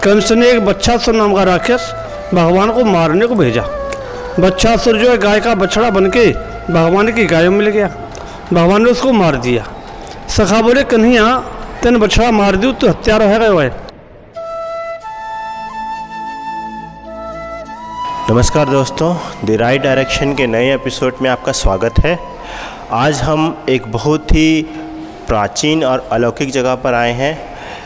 कंस ने एक बच्छासुर नाम का राक्षस भगवान को मारने को भेजा। बच्छासुर जो है गाय का बछड़ा बनके भगवान की गाय में मिल गया। भगवान ने उसको मार दिया। सखा बोले कन्हैया तेन बछड़ा मार दियो तो हत्यारा है गए। नमस्कार दोस्तों, द राइट डायरेक्शन के नए एपिसोड में आपका स्वागत है। आज हम एक बहुत ही प्राचीन और अलौकिक जगह पर आए हैं।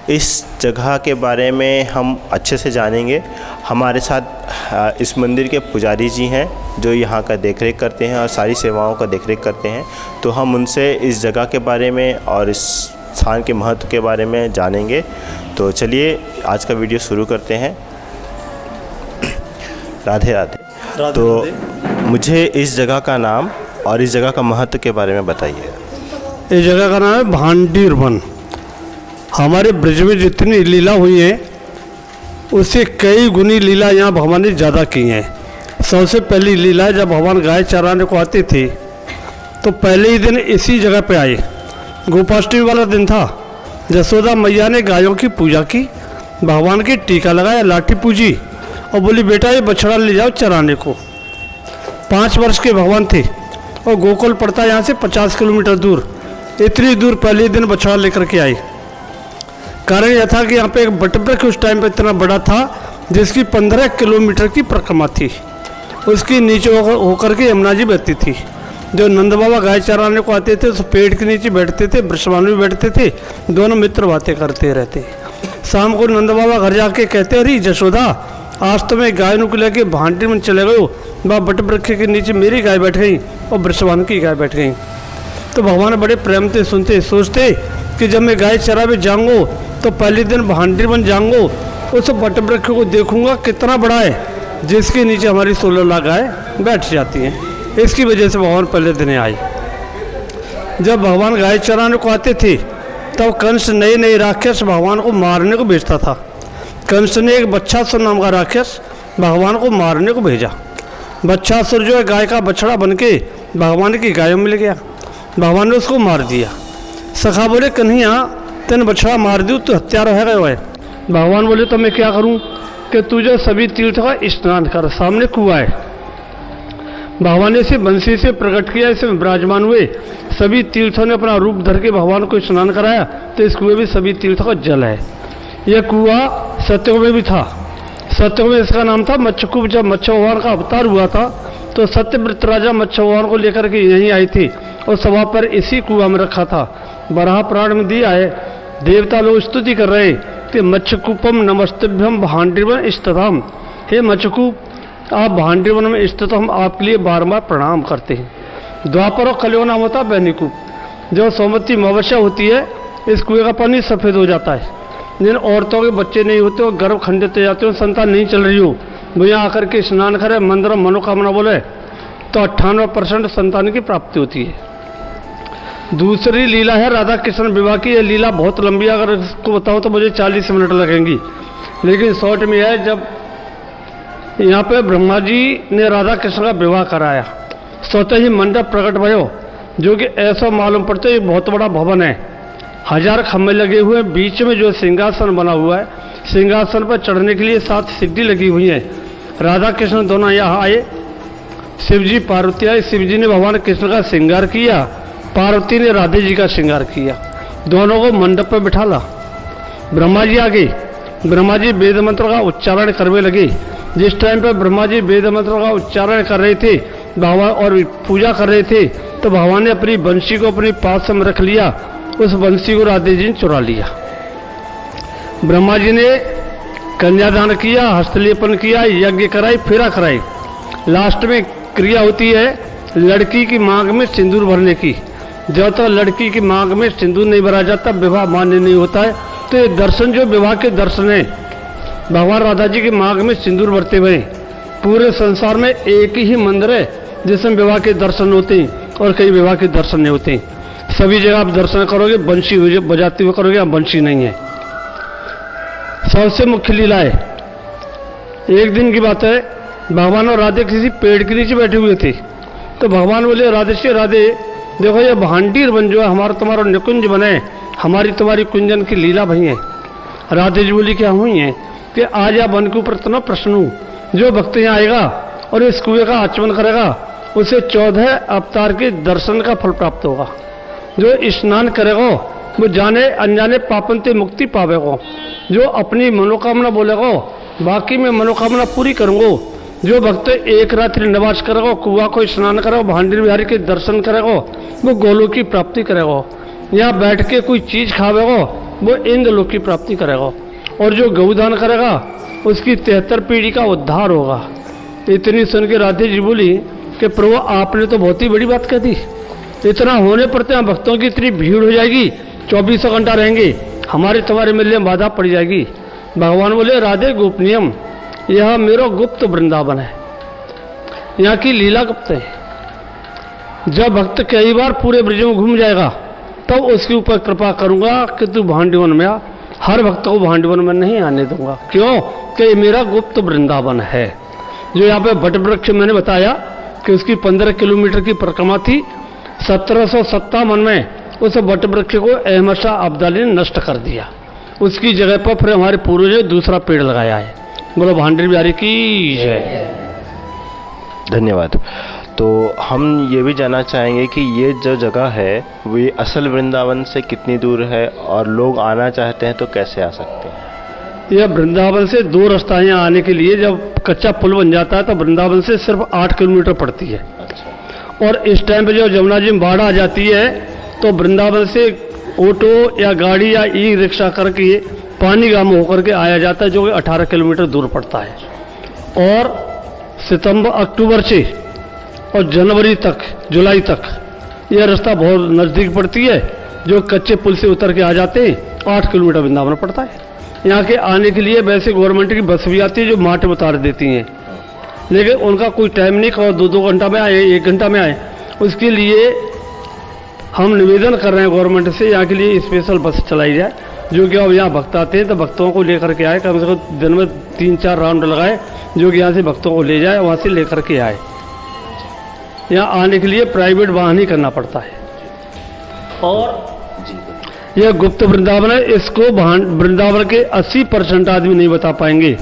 इस जगह के बारे में हम अच्छे से जानेंगे। हमारे साथ इस मंदिर के पुजारी जी हैं जो यहाँ का देखरेख करते हैं और सारी सेवाओं का देखरेख करते हैं। तो हम उनसे इस जगह के बारे में और इस स्थान के महत्व के बारे में जानेंगे। तो चलिए आज का वीडियो शुरू करते हैं। राधे राधे। तो मुझे इस जगह का नाम और इस जगह का महत्व के बारे में बताइए। इस जगह का नाम है भांडीर वन। हमारे ब्रज में जितनी लीला हुई है उससे कई गुनी लीला यहाँ भगवान ने ज़्यादा की हैं। सबसे पहली लीला है जब भगवान गाय चराने को आते थे तो पहले ही दिन इसी जगह पे आए। गोपाष्टमी वाला दिन था। यशोदा मैया ने गायों की पूजा की, भगवान की टीका लगाया, लाठी पूजी और बोली बेटा ये बछड़ा ले जाओ चराने को। 5 वर्ष के भगवान थे और गोकुल पड़ता यहाँ से 50 किलोमीटर दूर। इतनी दूर पहले दिन बछड़ा लेकर के आई। कारण यह था कि यहाँ पे एक बटवृक्ष उस टाइम पे इतना बड़ा था जिसकी 15 किलोमीटर की परिक्रमा थी। उसके नीचे होकर के यमुना जी बहती थी। जो नंद बाबा गाय चराने को आते थे उस पेड़ के नीचे बैठते थे, वृषभानु भी बैठते थे, दोनों मित्र बातें करते रहते। शाम को नंद बाबा घर जाके कहते अरे यशोदा आज तो मैं गाय को लेके भांडी में चले गए, वह बटवृक्ष के नीचे मेरी गाय बैठ गई और वृषभानु की गाय बैठ गई। तो भगवान बड़े प्रेम से सुनते, सोचते कि जब मैं गाय चरावे जाऊँगो तो पहले दिन भांडी बन जाऊँगो, उस बटवृक्ष को देखूंगा कितना बड़ा है जिसके नीचे हमारी 16 लाख गाय बैठ जाती हैं। इसकी वजह से भगवान पहले दिन आए। जब भगवान गाय चराने को आते थे तब कंस नए नए राक्षस भगवान को मारने को भेजता था। कंस ने एक बच्छासुर नाम का राक्षस भगवान को मारने को भेजा। बच्छासुर जो है गाय का बछड़ा बनके भगवान की गाय में मिल गया। भगवान ने उसको मार दिया। सखा बोले कन्हैया तेन बछड़ा मार दियो तो हत्यारा है गए। भगवान बोले तो मैं क्या करूं कि तुझे सभी तीर्थ का स्नान कर, सामने कुआं है। भगवान ने इसे बंसी से प्रकट किया, इसमें विराजमान हुए। सभी तीर्थों ने अपना रूप धर के भगवान को स्नान कराया तो इस कुएं में सभी तीर्थों का जल है। यह कुआं सत्ययुग में भी था। सत्ययुग में इसका नाम था मच्छकूप। जब मत्स्य भगवान का अवतार हुआ था तो सत्यव्रत राजा मत्स्य भगवान को लेकर के यहीं आई थी और सभा पर इसी कुआं में रखा था। बराह पुराण में दिया है, देवता लोग स्तुति कर रहे कि मच्छकूपम नमस्तभ्यम भांडीवन स्थितम। हे मच्छकूप आप भांडीवन में स्थित, हम आपके लिए बार प्रणाम करते हैं। द्वापर और कलियुग नाम होता है बैनिकूप। जब सोमवती अमावस्या होती है इस कुएं का पानी सफ़ेद हो जाता है। जिन औरतों के बच्चे नहीं होते वो गर्भ खंडित हो जाते हो, संतान नहीं चल रही हो, वो यहाँ आकर के स्नान करे, मंदिर मनोकामना बोले तो 98% संतान की प्राप्ति होती है। दूसरी लीला है राधा कृष्ण विवाह की। यह लीला बहुत लंबी है, अगर इसको बताऊं तो मुझे 40 मिनट लगेंगी, लेकिन शॉर्ट में है। जब यहाँ पे ब्रह्मा जी ने राधा कृष्ण का विवाह कराया, स्वतः ही मंडप प्रकट भयो, जो कि ऐसा मालूम पड़ता है एक बहुत बड़ा भवन है। 1000 खम्भे लगे हुए हैं, बीच में जो सिंहासन बना हुआ है, सिंहासन पर चढ़ने के लिए 7 सीढ़ी लगी हुई है। राधा कृष्ण दोनों यहाँ आए, शिवजी पार्वती आए। शिवजी ने भगवान कृष्ण का श्रृंगार किया, पार्वती ने राधे जी का श्रृंगार किया। दोनों को मंडप पर बिठाला। ब्रह्मा जी आ गए। ब्रह्मा जी वेद मंत्र का उच्चारण करने लगे। जिस टाइम पर ब्रह्मा जी वेद मंत्र का उच्चारण कर रहे थे भगवान और पूजा कर रहे थे तो भगवान ने अपनी बंशी को अपने पास में रख लिया। उस बंशी को राधे जी ने चुरा लिया। ब्रह्मा जी ने कन्यादान किया, हस्तलेपन किया, यज्ञ कराई, फेरा कराई। लास्ट में क्रिया होती है लड़की की मांग में सिंदूर भरने की। जब तक लड़की की मांग में सिंदूर नहीं भरा जाता विवाह मान्य नहीं होता है। तो ये दर्शन जो विवाह के दर्शन है, भगवान राधा जी की मांग में सिंदूर भरते हुए पूरे संसार में एक ही मंदिर है जिसमें विवाह के दर्शन होते हैं और कई विवाह के दर्शन नहीं होते। सभी जगह आप दर्शन करोगे बंशी बजाते हुए करोगे, यहाँ बंशी नहीं है। सबसे मुख्य लीला है, एक दिन की बात है, भगवान और राधे किसी पेड़ के नीचे बैठे हुए थे। तो भगवान बोले राधे से राधे देखो ये भांडीर वन जो है हमारा तुम्हारा निकुंज बने, हमारी तुम्हारी कुंजन की लीला भई है। राधे जी बोली क्या हुई है? कि आज या वन के ऊपर इतना प्रश्न हूँ, जो भक्त यहाँ आएगा और इस कुएं का आचमन करेगा उसे 14 अवतार के दर्शन का फल प्राप्त होगा। जो स्नान करेगा वो जाने अनजाने पापन से मुक्ति पावेगा। जो अपनी मनोकामना बोलेगा बाकी में मनोकामना पूरी करूँगा। जो भक्त एक रात्रि निवास करेगा, कुआ को स्नान करेगा, भांडी बिहारी के दर्शन करेगा, वो गोलोक की प्राप्ति करेगा। यहाँ बैठ के कोई चीज खावेगा वो इंद्रलोक की प्राप्ति करेगा। और जो गौदान करेगा उसकी 73 पीढ़ी का उद्धार होगा। इतनी सुन के राधे जी बोली कि प्रभु आपने तो बहुत ही बड़ी बात कह दी। इतना होने पर तो भक्तों की इतनी भीड़ हो जाएगी, 24 घंटा रहेंगे, हमारे तुम्हारे मिलने में बाधा पड़ जाएगी। भगवान बोले राधे गोपनीयम, यह मेरा गुप्त वृंदावन है, यहाँ की लीला गुप्त है। जब भक्त कई बार पूरे ब्रज में घूम जाएगा तब उसके ऊपर कृपा करूंगा कि तू भांडीवन में आ। हर भक्त को भांडीवन में नहीं आने दूंगा। क्यों? कि ये मेरा गुप्त वृंदावन है। जो यहाँ पे वट वृक्ष मैंने बताया कि उसकी 15 किलोमीटर की परिक्रमा थी। 1757 में उस वट वृक्ष को अहमद शाह अब्दाली ने नष्ट कर दिया। उसकी जगह पर फिर हमारे पूर्वजों ने दूसरा पेड़ लगाया है। बोलो भांडी बिहारी की जय। धन्यवाद। तो हम ये भी जानना चाहेंगे कि ये जो जगह है वो ये असल वृंदावन से कितनी दूर है और लोग आना चाहते हैं तो कैसे आ सकते हैं? यह वृंदावन से 2 रास्ता है यहाँ आने के लिए। जब कच्चा पुल बन जाता है तो वृंदावन से सिर्फ 8 किलोमीटर पड़ती है। और इस टाइम पे जब जमुना जी में बाढ़ आ जाती है तो वृंदावन से ऑटो या गाड़ी या ई रिक्शा करके पानी गांव होकर के आया जाता है, जो कि 18 किलोमीटर दूर पड़ता है। और अक्टूबर से और जनवरी तक, जुलाई तक यह रास्ता बहुत नज़दीक पड़ती है। जो कच्चे पुल से उतर के आ जाते हैं 8 किलोमीटर वृंदावन पड़ता है। यहाँ के आने के लिए वैसे गवर्नमेंट की बस भी आती है जो मार्ट में उतार देती हैं, लेकिन उनका कोई टाइम नहीं, कहो 2-2 घंटा में आए, 1 घंटा में आए। उसके लिए हम निवेदन कर रहे हैं गवर्नमेंट से यहाँ के लिए स्पेशल बस चलाई जाए, जो कि अब यहाँ भक्त आते हैं तो भक्तों को लेकर के आए। कम से कम दिन में 3-4 राउंड लगाए, जो कि यहाँ से भक्तों को ले जाए, वहाँ से लेकर के आए। यहाँ आने के लिए प्राइवेट वाहन ही करना पड़ता है। और यह गुप्त वृंदावन है। इसको वृंदावन के 80% आदमी नहीं बता पाएंगे।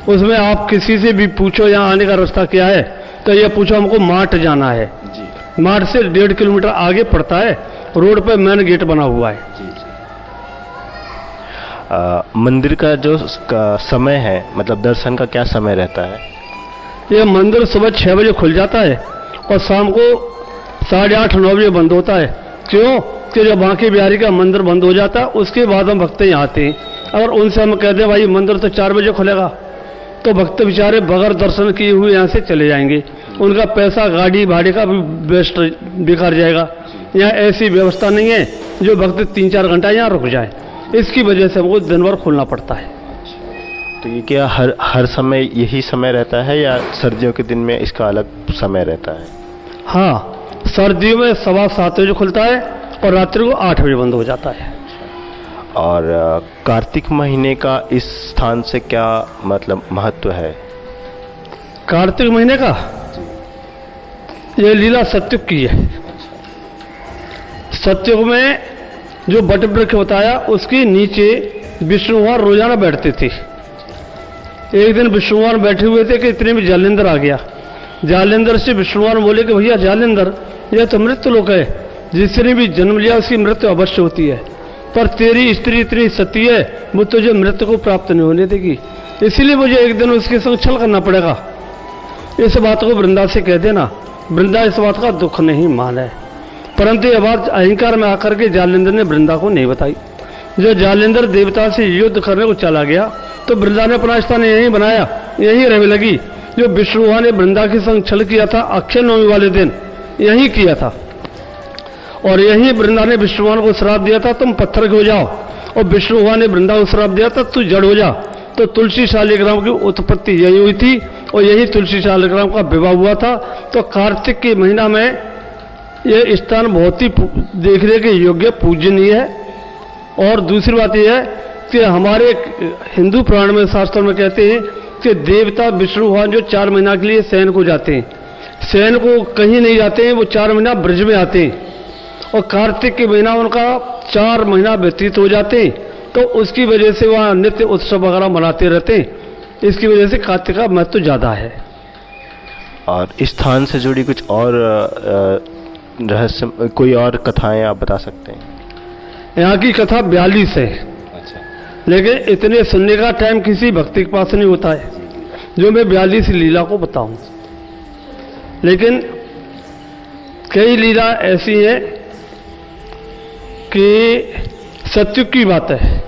उसमें आप किसी से भी पूछो यहाँ आने का रास्ता क्या है, तो यह पूछो हमको मार्ट जाना है। मार्ट से 1.5 किलोमीटर आगे पड़ता है, रोड पे मेन गेट बना हुआ है। मंदिर का जो समय है, मतलब दर्शन का क्या समय रहता है? यह मंदिर सुबह 6 बजे खुल जाता है और शाम को 8:30-9 बजे बंद होता है। क्यों? कि जब बांके बिहारी का मंदिर बंद हो जाता है उसके बाद हम भक्त यहाँ आते हैं। अगर उनसे हम कहते हैं भाई मंदिर तो 4 बजे खुलेगा, तो भक्त बेचारे बगैर दर्शन किए हुए यहाँ से चले जाएंगे। उनका पैसा गाड़ी भाड़े का भी वेस्ट बेकार जाएगा। यहाँ ऐसी व्यवस्था नहीं है जो भक्त 3-4 घंटा यहाँ रुक जाए। इसकी वजह से हमको दिन भर खोलना पड़ता है। तो ये क्या हर समय यही समय रहता है या सर्दियों के दिन में इसका अलग समय रहता है? हाँ, सर्दियों में 7:15 बजे खुलता है और रात्रि को 8 बजे बंद हो जाता है। और कार्तिक महीने का इस स्थान से क्या मतलब महत्व है? कार्तिक महीने का यह लीला सत्युग की है। सत्युग में जो बट वृक्ष बताया उसके नीचे विष्णु भगवान रोजाना बैठते थे। एक दिन विष्णु भगवान बैठे हुए थे कि इतने में जालेंद्र आ गया। जालेंद्र से विष्णु भगवान बोले कि भैया जालेंद्र, यह तो मृत्यु लोक है, जिसने भी जन्म लिया उसकी मृत्यु अवश्य होती है, पर तेरी स्त्री इतनी सती है वो तुझे मृत्यु को प्राप्त नहीं होने देगी, इसीलिए मुझे एक दिन उसके संग छल करना पड़ेगा। इस बात को वृंदा से कह देना। वृंदा इस बात का दुख नहीं माने, परंतु यह बात अहंकार में आकर के जालेंद्र ने वृंदा को नहीं बताई। जो जालेंद्र देवता से युद्ध करने को चला गया तो वृंदा ने अपना स्थान यहीं बनाया, यहीं रहने लगी। जो विष्णु भगवान ने वृंदा के संग छल किया था अक्षय नवमी वाले दिन, यहीं किया था। और यही वृंदा ने विष्णु भगवान को श्राप दिया था तुम पत्थर के हो जाओ, और विष्णु भगवान ने वृंदा को श्राप दिया था तू जड़ हो जा। तो तुलसी शालिग्राम की उत्पत्ति यही हुई थी और यही तुलसी शालिग्राम का विवाह हुआ था। तो कार्तिक के महीना में यह स्थान बहुत ही देखने के योग्य पूजनीय है। और दूसरी बात यह है कि हमारे हिंदू पुराण में शास्त्रों में कहते हैं कि देवता विष्णु भगवान जो 4 महीना के लिए शयन को जाते हैं, शयन को कहीं नहीं जाते हैं, वो 4 महीना ब्रज में आते हैं। और कार्तिक के महीना उनका 4 महीना व्यतीत हो जाते हैं, तो उसकी वजह से वहाँ नित्य उत्सव वगैरह मनाते रहते हैं। इसकी वजह से कार्तिक का महत्व ज़्यादा है। और इस स्थान से जुड़ी कुछ और रहस्य, कोई और कथाएं आप बता सकते हैं? यहाँ की कथा 42 है, अच्छा। लेकिन इतने सुनने का टाइम किसी भक्ति के पास नहीं होता है जो मैं 42 लीला को बताऊं। लेकिन कई लीला ऐसी हैं कि सत्युग की बात है।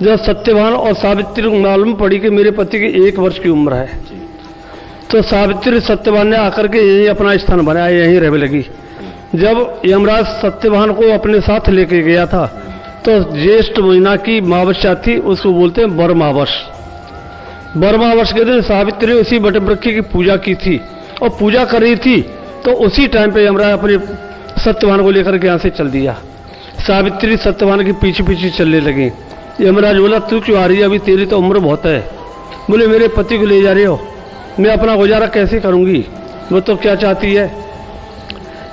जब सत्यवान और सावित्री को मालूम पड़ी कि मेरे पति की 1 वर्ष की उम्र है, तो सावित्री सत्यवान ने आकर के यही अपना स्थान बनाया, यहीं रहने लगी। जब यमराज सत्यवान को अपने साथ लेके गया था तो ज्येष्ठ महीना की अमावस्या थी, उसको बोलते हैं बरमावस। बरमावस के दिन सावित्री उसी बटवृक्ष की पूजा की थी और पूजा कर रही थी, तो उसी टाइम पे यमराज अपने सत्यवान को लेकर के यहाँ से चल दिया। सावित्री सत्यवान के पीछे पीछे चलने लगी। यमराज बोला, तू क्यों आ रही है, अभी तेरी तो उम्र बहुत है। बोले, मेरे पति को ले जा रहे हो, मैं अपना गुजारा कैसे करूंगी। वो तो क्या चाहती है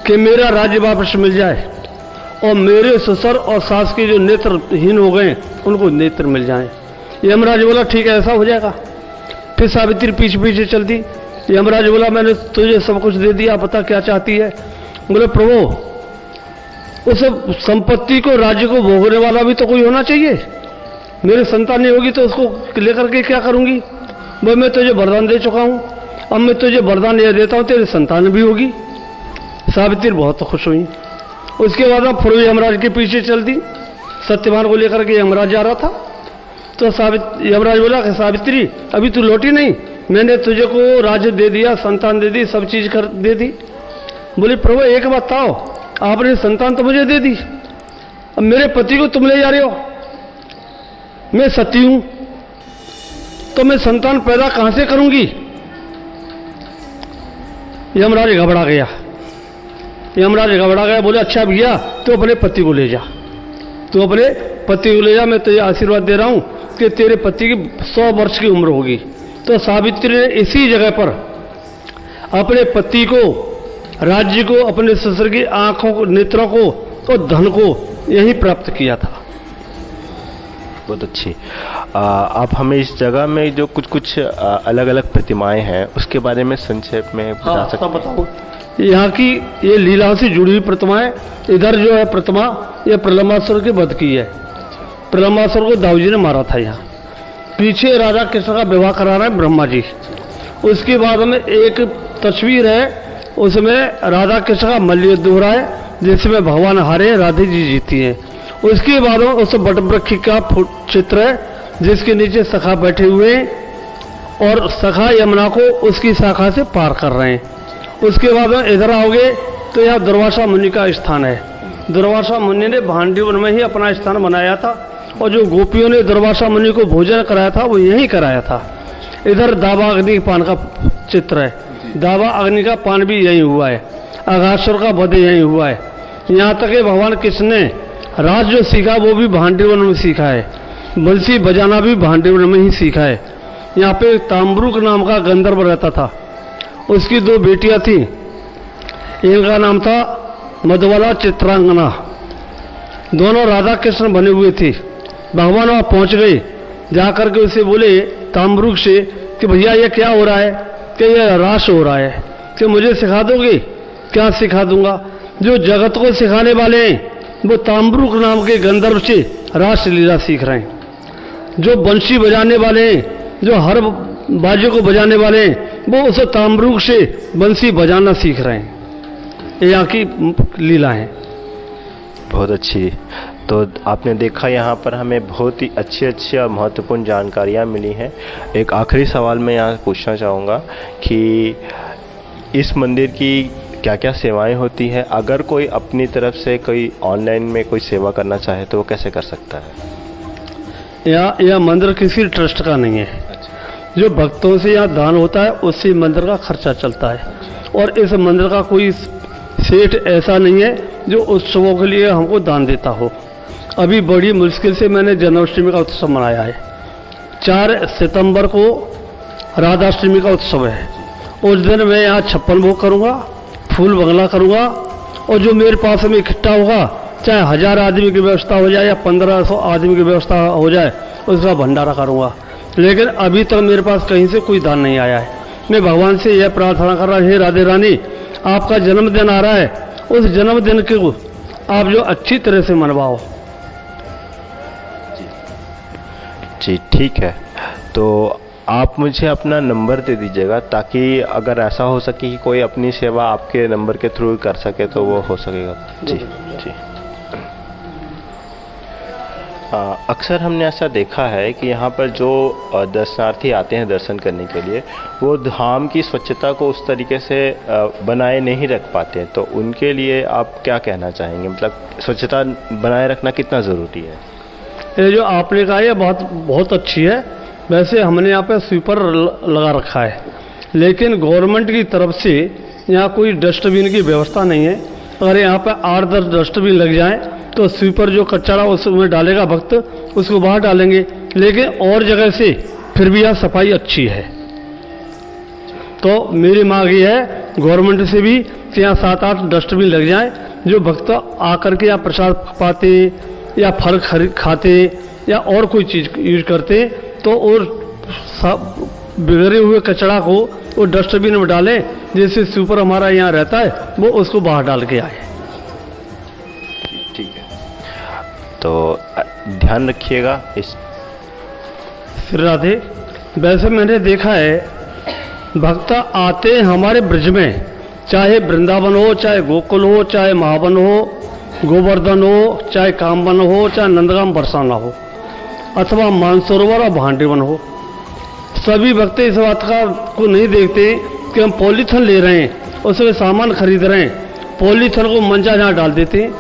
कि मेरा राज्य वापस मिल जाए और मेरे ससुर और सास के जो नेत्रहीन हो गए उनको नेत्र मिल जाए। यमराज बोला, ठीक है, ऐसा हो जाएगा। फिर सावित्री पीछे पीछे चलती। यमराज बोला, मैंने तुझे सब कुछ दे दिया, पता क्या चाहती है। बोले, प्रभु, उस संपत्ति को, राज्य को भोगने वाला भी तो कोई होना चाहिए। मेरी संतान नहीं होगी तो उसको लेकर के क्या करूंगी। वो मैं तुझे वरदान दे चुका हूं, अब मैं तुझे वरदान यह देता हूं, तेरी संतान भी होगी। सावित्री बहुत खुश हुई। उसके बाद अब फिर यमराज के पीछे चल दी। सत्यवान को लेकर के यमराज जा रहा था, तो यमराज बोला कि सावित्री, अभी तू लौटी नहीं, मैंने तुझे को राज्य दे दिया, संतान दे दी, सब चीज कर दे दी। बोले, प्रभु एक बात बताओ, आपने संतान तो मुझे दे दी, अब मेरे पति को तुम ले जा रहे हो। मैं सती हूं तो मैं संतान पैदा कहां से करूंगी। यमराज घबरा गया। बोले, अच्छा भैया, तो अपने पति को ले जा, तो अपने पति को ले जा, मैं तुझे आशीर्वाद दे रहा हूं कि तेरे पति की 100 वर्ष की उम्र होगी। तो सावित्री ने इसी जगह पर अपने पति को, राज्य को, अपने ससुर की आंखों को, नेत्रों को और धन को यही प्राप्त किया था। बहुत अच्छी। आप हमें इस जगह में जो कुछ अलग अलग प्रतिमाएं हैं उसके बारे में संक्षेप में बता सकते हैं? बताओ। यहाँ की ये लीला से जुड़ी हुई प्रतिमाएं, इधर जो है प्रतिमा, ये प्रलंबासुर के वध की है। प्रलंबासुर को दाऊ जी ने मारा था। यहाँ पीछे राधा कृष्ण का विवाह करा रहे हैं ब्रह्मा जी। उसके बाद में एक तस्वीर है, उसमें राधा कृष्ण का मल्ल युद्ध हो रहा है, जिसमें भगवान हारे, राधे जी जीती हैं। उसके बाद में उस बटवृक्ष का चित्र है, जिसके नीचे सखा बैठे हुए हैं और सखा यमुना को उसकी शाखा से पार कर रहे हैं। उसके बाद में इधर आओगे तो यहाँ दुर्वासा मुनि का स्थान है। दुर्वासा मुनि ने भांडीवन में ही अपना स्थान बनाया था और जो गोपियों ने दुर्वासा मुनि को भोजन कराया था वो यहीं कराया था। इधर दावा अग्नि पान का चित्र है, दावा अग्नि का पान भी यही हुआ है, अघासुर का वध यही हुआ है। यहाँ तक कि भगवान कृष्ण ने राज जो सीखा वो भी भांडीवन में सीखा है, बंसी बजाना भी भांडीवन में ही सीखा है। यहाँ पे ताम्बरुक नाम का गंधर्व रहता था, उसकी 2 बेटियां थी, इनका नाम था मधुबाला चित्रांगना। दोनों राधा कृष्ण बने हुए थे। भगवान वहां पहुंच गए, जाकर के उसे बोले ताम्बरुक से कि भैया ये क्या हो रहा है, कि ये रास हो रहा है, कि मुझे सिखा दोगे। क्या सिखा दूंगा, जो जगत को सिखाने वाले हैं वो ताम्बरुक नाम के गंधर्व से रास लीला सीख रहे हैं। जो बंशी बजाने वाले हैं, जो हर बाजे को बजाने वाले हैं, वो उस ताम्बरुक से बंसी बजाना सीख रहे हैं। ये यहाँ की लीला है। बहुत अच्छी। तो आपने देखा यहाँ पर हमें बहुत ही अच्छी और महत्वपूर्ण जानकारियाँ मिली हैं। एक आखिरी सवाल मैं यहाँ पूछना चाहूँगा कि इस मंदिर की क्या क्या सेवाएं होती हैं? अगर कोई अपनी तरफ से कोई ऑनलाइन में कोई सेवा करना चाहे तो वो कैसे कर सकता है? यह मंदिर किसी ट्रस्ट का नहीं है। जो भक्तों से यहाँ दान होता है उससे मंदिर का खर्चा चलता है। और इस मंदिर का कोई सेठ ऐसा नहीं है जो उत्सवों के लिए हमको दान देता हो। अभी बड़ी मुश्किल से मैंने जन्माष्टमी का उत्सव मनाया है। 4 सितंबर को राधाष्टमी का उत्सव है। उस दिन मैं यहाँ 56 भोग करूँगा, फूल बंगला करूँगा, और जो मेरे पास में इकट्ठा होगा, चाहे 1000 आदमी की व्यवस्था हो जाए या 1500 आदमी की व्यवस्था हो जाए, उसका भंडारा करूँगा। लेकिन अभी तक मेरे पास कहीं से कोई दान नहीं आया है। मैं भगवान से यह प्रार्थना कर रहा हूँ, हे राधे रानी, आपका जन्मदिन आ रहा है, उस जन्मदिन को आप जो अच्छी तरह से मनवाओ। जी ठीक है, तो आप मुझे अपना नंबर दे दीजिएगा ताकि अगर ऐसा हो सके कि कोई अपनी सेवा आपके नंबर के थ्रू कर सके तो वो हो सकेगा। जी जी। अक्सर हमने ऐसा देखा है कि यहाँ पर जो दर्शनार्थी आते हैं दर्शन करने के लिए, वो धाम की स्वच्छता को उस तरीके से बनाए नहीं रख पाते हैं, तो उनके लिए आप क्या कहना चाहेंगे? मतलब स्वच्छता बनाए रखना कितना ज़रूरी है? ये जो आपने कहा ये बहुत अच्छी है। वैसे हमने यहाँ पे स्वीपर लगा रखा है, लेकिन गवर्नमेंट की तरफ से यहाँ कोई डस्टबिन की व्यवस्था नहीं है। अगर यहाँ पे 8-10 डस्टबिन लग जाएं तो स्वीपर जो कचरा उसमें डालेगा भक्त उसको बाहर डालेंगे, लेकिन और जगह से फिर भी यहाँ सफाई अच्छी है। तो मेरी मांग ये है गवर्नमेंट से भी कि यहाँ 7-8 डस्टबिन लग जाएं, जो भक्त आकर के यहाँ प्रसाद पाते या फल खाते या और कोई चीज़ यूज करते तो और बिगड़े हुए कचरा को वो डस्टबिन में डालें, जैसे स्वीपर हमारा यहाँ रहता है वो उसको बाहर डाल के आए। ठीक है, तो ध्यान रखिएगा इस। फिर राधे, वैसे मैंने देखा है भक्त आते हैं हमारे ब्रज में, चाहे वृंदावन हो, चाहे गोकुल हो, चाहे महावन हो, गोवर्धन हो, चाहे कामवन हो, चाहे नंदगाम बरसाना हो, अथवा मानसरोवर और भांडीवन हो, सभी भक्त इस बात को नहीं देखते कि हम पॉलीथीन ले रहे हैं, उसमें सामान खरीद रहे हैं, पॉलीथीन को मंजा जहाँ डाल देते हैं।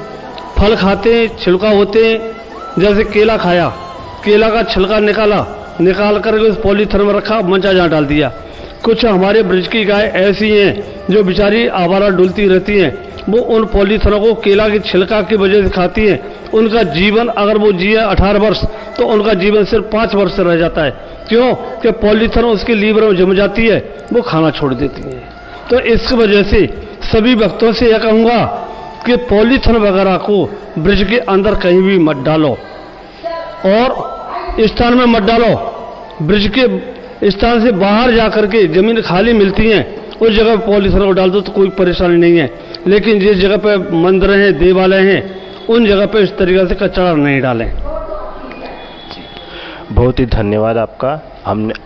फल खाते हैं, छिलका होते हैं, जैसे केला खाया, केला का छिलका निकाल करके उस पॉलीथीन में रखा, मंजा जहाँ डाल दिया। कुछ हमारे ब्रज की गाय ऐसी हैं जो बेचारी आवारा डुलती रहती हैं, वो उन पॉलीथीनों को केला की छिलका की वजह से खाती हैं। उनका जीवन, अगर वो जिए 18 वर्ष तो उनका जीवन सिर्फ 5 वर्ष से रह जाता है। क्यों? कि पॉलीथीन उसके लीवर में जम जाती है, वो खाना छोड़ देती है। तो इस वजह से सभी भक्तों से यह कहूँगा कि पॉलीथीन वगैरह को ब्रज के अंदर कहीं भी मत डालो और स्थान में मत डालो। ब्रज के स्थान से बाहर जा करके जमीन खाली मिलती हैं, उस जगह पर पॉलीथीन को डाल दो तो कोई परेशानी नहीं है, लेकिन जिस जगह पे मंदिर हैं, देवालय हैं, उन जगह पे इस तरीके से कचरा नहीं डालें। बहुत ही धन्यवाद आपका।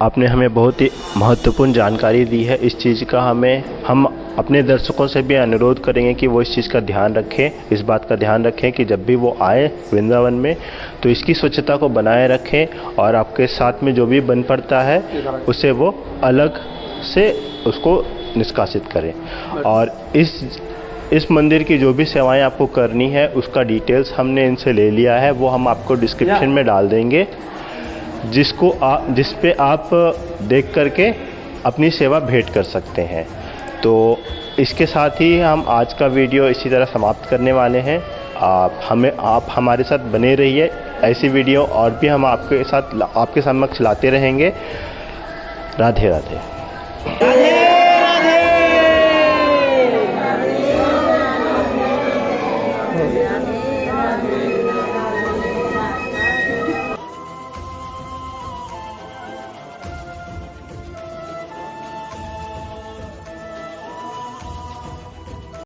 आपने हमें बहुत ही महत्वपूर्ण जानकारी दी है इस चीज़ का। हम अपने दर्शकों से भी अनुरोध करेंगे कि वो इस चीज़ का ध्यान रखें, इस बात का ध्यान रखें कि जब भी वो आए वृंदावन में तो इसकी स्वच्छता को बनाए रखें और आपके साथ में जो भी बन पड़ता है उसे वो अलग से उसको निष्कासित करें। और इस मंदिर की जो भी सेवाएं आपको करनी है उसका डिटेल्स हमने इनसे ले लिया है, वो हम आपको डिस्क्रिप्शन में डाल देंगे, जिस पे आप देख करके अपनी सेवा भेंट कर सकते हैं। तो इसके साथ ही हम आज का वीडियो इसी तरह समाप्त करने वाले हैं। आप हमारे साथ बने रहिए, ऐसी वीडियो और भी हम आपके समक्ष लाते रहेंगे। राधे राधे। राधे राधे।